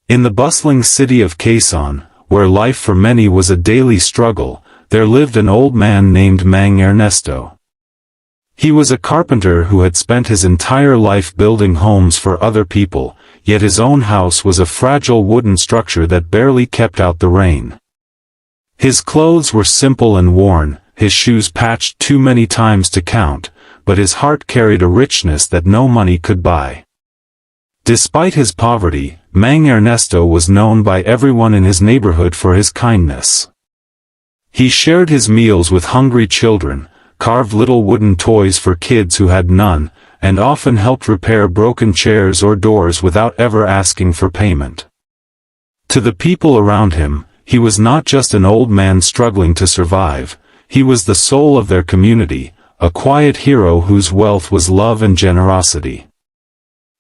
In the bustling city of Quezon, where life for many was a daily struggle, there lived an old man named Mang Ernesto. He was a carpenter who had spent his entire life building homes for other people, yet his own house was a fragile wooden structure that barely kept out the rain. His clothes were simple and worn, his shoes patched too many times to count, but his heart carried a richness that no money could buy. Despite his poverty, Mang Ernesto was known by everyone in his neighborhood for his kindness. He shared his meals with hungry children, carved little wooden toys for kids who had none, and often helped repair broken chairs or doors without ever asking for payment. To the people around him, he was not just an old man struggling to survive, he was the soul of their community, a quiet hero whose wealth was love and generosity.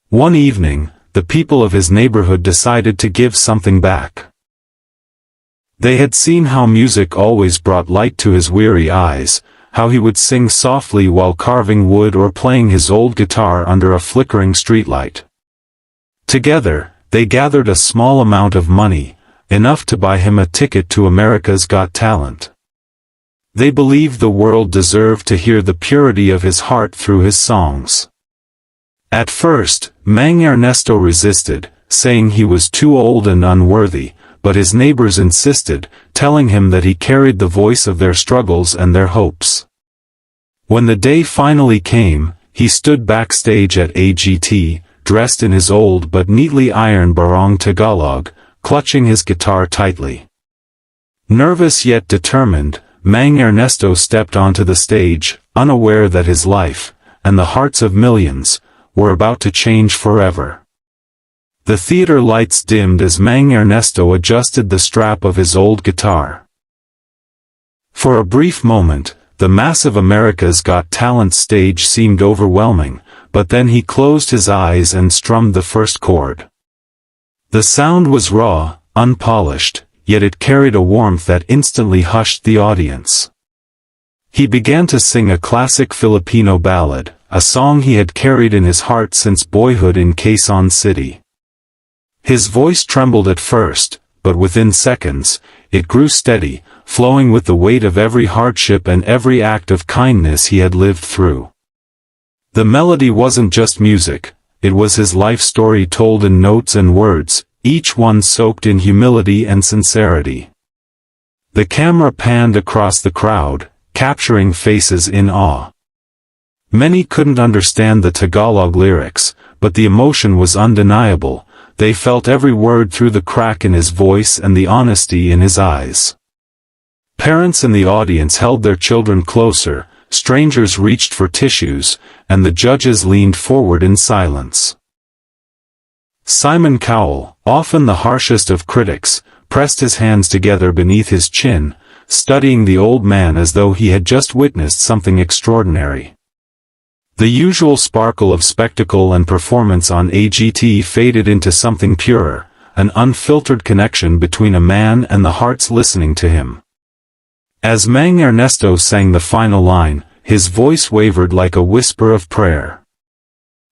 One evening, the people of his neighborhood decided to give something back. They had seen how music always brought light to his weary eyes, how he would sing softly while carving wood or playing his old guitar under a flickering streetlight. Together, they gathered a small amount of money, enough to buy him a ticket to America's Got Talent. They believed the world deserved to hear the purity of his heart through his songs. At first, Mang Ernesto resisted, saying he was too old and unworthy, but his neighbors insisted, telling him that he carried the voice of their struggles and their hopes. When the day finally came, he stood backstage at AGT, dressed in his old but neatly ironed barong Tagalog, clutching his guitar tightly. Nervous yet determined, Mang Ernesto stepped onto the stage, unaware that his life, and the hearts of millions, were about to change forever. The theater lights dimmed as Mang Ernesto adjusted the strap of his old guitar. For a brief moment, the massive America's Got Talent stage seemed overwhelming, but then he closed his eyes and strummed the first chord. The sound was raw, unpolished, yet it carried a warmth that instantly hushed the audience. He began to sing a classic Filipino ballad, a song he had carried in his heart since boyhood in Quezon City. His voice trembled at first, but within seconds, it grew steady, flowing with the weight of every hardship and every act of kindness he had lived through. The melody wasn't just music, it was his life story told in notes and words, each one soaked in humility and sincerity. The camera panned across the crowd, capturing faces in awe. Many couldn't understand the Tagalog lyrics, but the emotion was undeniable. They felt every word through the crack in his voice and the honesty in his eyes. Parents in the audience held their children closer, strangers reached for tissues, and the judges leaned forward in silence. Simon Cowell, often the harshest of critics, pressed his hands together beneath his chin, studying the old man as though he had just witnessed something extraordinary. The usual sparkle of spectacle and performance on AGT faded into something purer, an unfiltered connection between a man and the hearts listening to him. As Mang Ernesto sang the final line, his voice wavered like a whisper of prayer.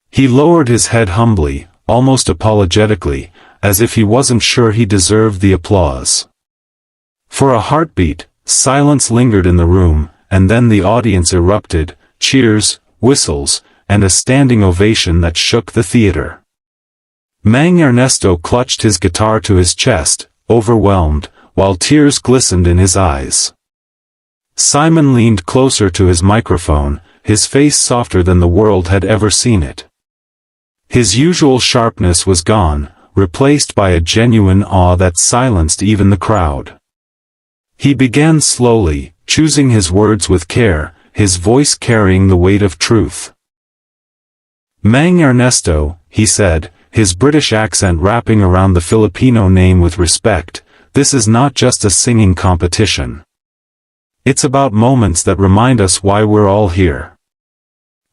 He lowered his head humbly, almost apologetically, as if he wasn't sure he deserved the applause. For a heartbeat, silence lingered in the room, and then the audience erupted, cheers, whistles, and a standing ovation that shook the theater. Mang Ernesto clutched his guitar to his chest, overwhelmed, while tears glistened in his eyes. Simon leaned closer to his microphone, his face softer than the world had ever seen it. His usual sharpness was gone, replaced by a genuine awe that silenced even the crowd. He began slowly, choosing his words with care, his voice carrying the weight of truth. Mang Ernesto, he said, his British accent wrapping around the Filipino name with respect, this is not just a singing competition. It's about moments that remind us why we're all here.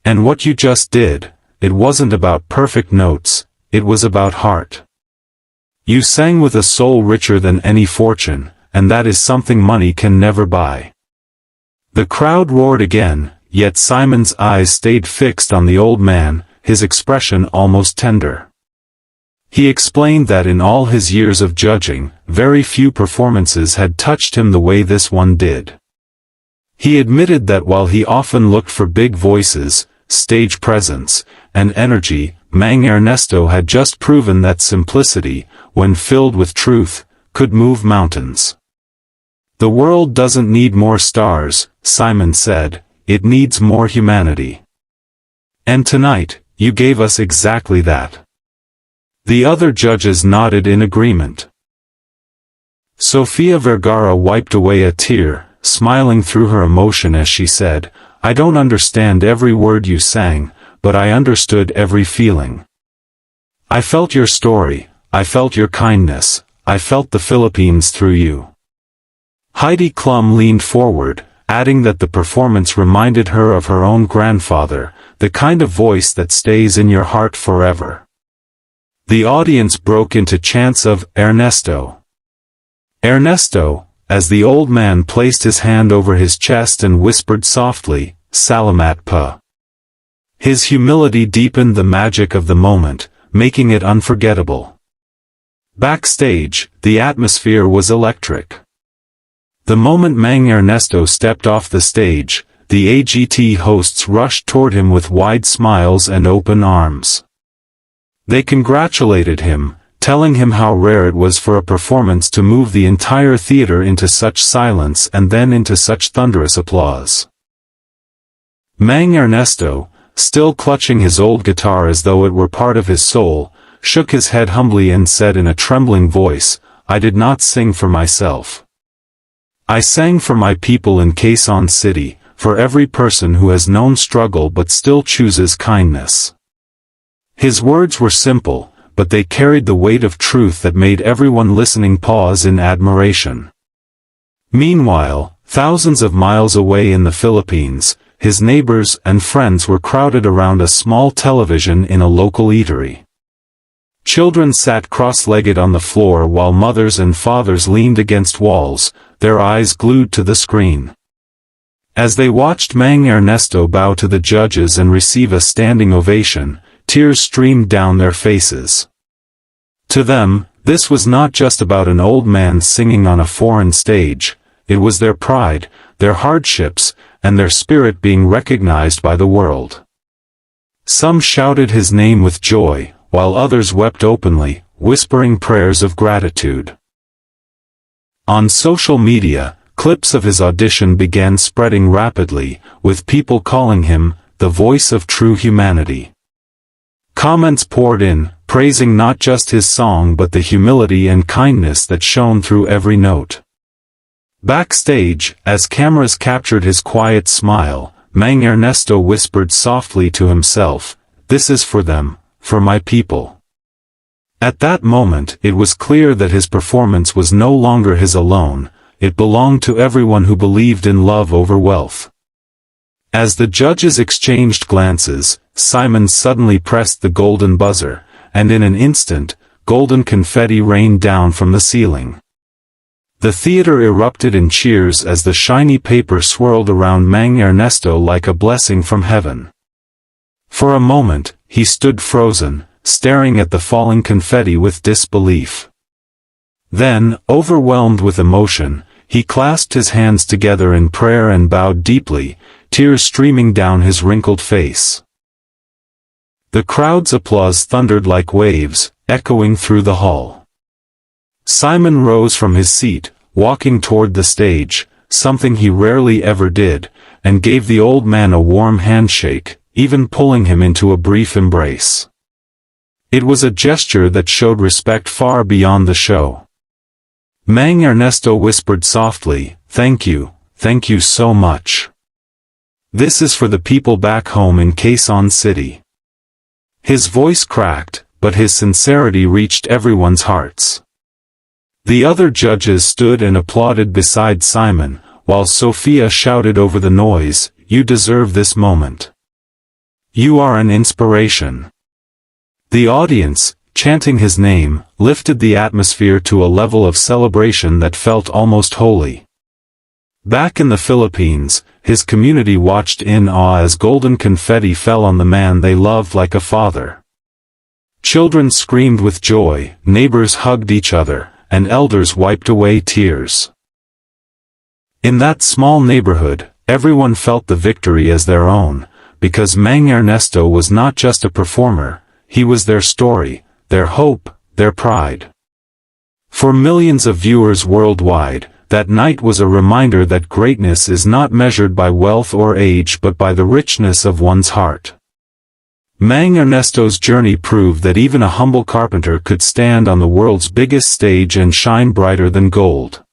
And what you just did, it wasn't about perfect notes, it was about heart. You sang with a soul richer than any fortune, and that is something money can never buy. The crowd roared again, yet Simon's eyes stayed fixed on the old man, his expression almost tender. He explained that in all his years of judging, very few performances had touched him the way this one did. He admitted that while he often looked for big voices, stage presence, and energy, Mang Ernesto had just proven that simplicity, when filled with truth, could move mountains. "The world doesn't need more stars," Simon said, "it needs more humanity. And tonight, you gave us exactly that." The other judges nodded in agreement. Sofia Vergara wiped away a tear, smiling through her emotion as she said, "I don't understand every word you sang, but I understood every feeling. I felt your story, I felt your kindness, I felt the Philippines through you." Heidi Klum leaned forward, adding that the performance reminded her of her own grandfather, the kind of voice that stays in your heart forever. The audience broke into chants of "Ernesto! Ernesto!" as the old man placed his hand over his chest and whispered softly, "Salamat pa." His humility deepened the magic of the moment, making it unforgettable. Backstage, the atmosphere was electric. The moment Mang Ernesto stepped off the stage, the AGT hosts rushed toward him with wide smiles and open arms. They congratulated him, telling him how rare it was for a performance to move the entire theater into such silence and then into such thunderous applause. Mang Ernesto, still clutching his old guitar as though it were part of his soul, shook his head humbly and said in a trembling voice, "I did not sing for myself. I sang for my people in Quezon City, for every person who has known struggle but still chooses kindness." His words were simple, but they carried the weight of truth that made everyone listening pause in admiration. Meanwhile, thousands of miles away in the Philippines, his neighbors and friends were crowded around a small television in a local eatery. Children sat cross-legged on the floor while mothers and fathers leaned against walls, their eyes glued to the screen. As they watched Mang Ernesto bow to the judges and receive a standing ovation, tears streamed down their faces. To them, this was not just about an old man singing on a foreign stage, it was their pride, their hardships, and their spirit being recognized by the world. Some shouted his name with joy, while others wept openly, whispering prayers of gratitude. On social media, clips of his audition began spreading rapidly, with people calling him the voice of true humanity. Comments poured in, praising not just his song but the humility and kindness that shone through every note. Backstage, as cameras captured his quiet smile, Mang Ernesto whispered softly to himself, "This is for them, for my people." At that moment it was clear that his performance was no longer his alone, it belonged to everyone who believed in love over wealth. As the judges exchanged glances, Simon suddenly pressed the golden buzzer, and in an instant, golden confetti rained down from the ceiling. The theater erupted in cheers as the shiny paper swirled around Mang Ernesto like a blessing from heaven. For a moment, he stood frozen, staring at the falling confetti with disbelief. Then, overwhelmed with emotion, he clasped his hands together in prayer and bowed deeply, tears streaming down his wrinkled face. The crowd's applause thundered like waves, echoing through the hall. Simon rose from his seat, walking toward the stage, something he rarely ever did, and gave the old man a warm handshake, even pulling him into a brief embrace. It was a gesture that showed respect far beyond the show. Mang Ernesto whispered softly, thank you so much. This is for the people back home in Quezon City." His voice cracked, but his sincerity reached everyone's hearts. The other judges stood and applauded beside Simon, while Sophia shouted over the noise, "You deserve this moment. You are an inspiration." The audience, chanting his name, lifted the atmosphere to a level of celebration that felt almost holy. Back in the Philippines, his community watched in awe as golden confetti fell on the man they loved like a father. Children screamed with joy, neighbors hugged each other, and elders wiped away tears. In that small neighborhood, everyone felt the victory as their own, because Mang Ernesto was not just a performer, he was their story, their hope, their pride. For millions of viewers worldwide, that night was a reminder that greatness is not measured by wealth or age but by the richness of one's heart. Mang Ernesto's journey proved that even a humble carpenter could stand on the world's biggest stage and shine brighter than gold.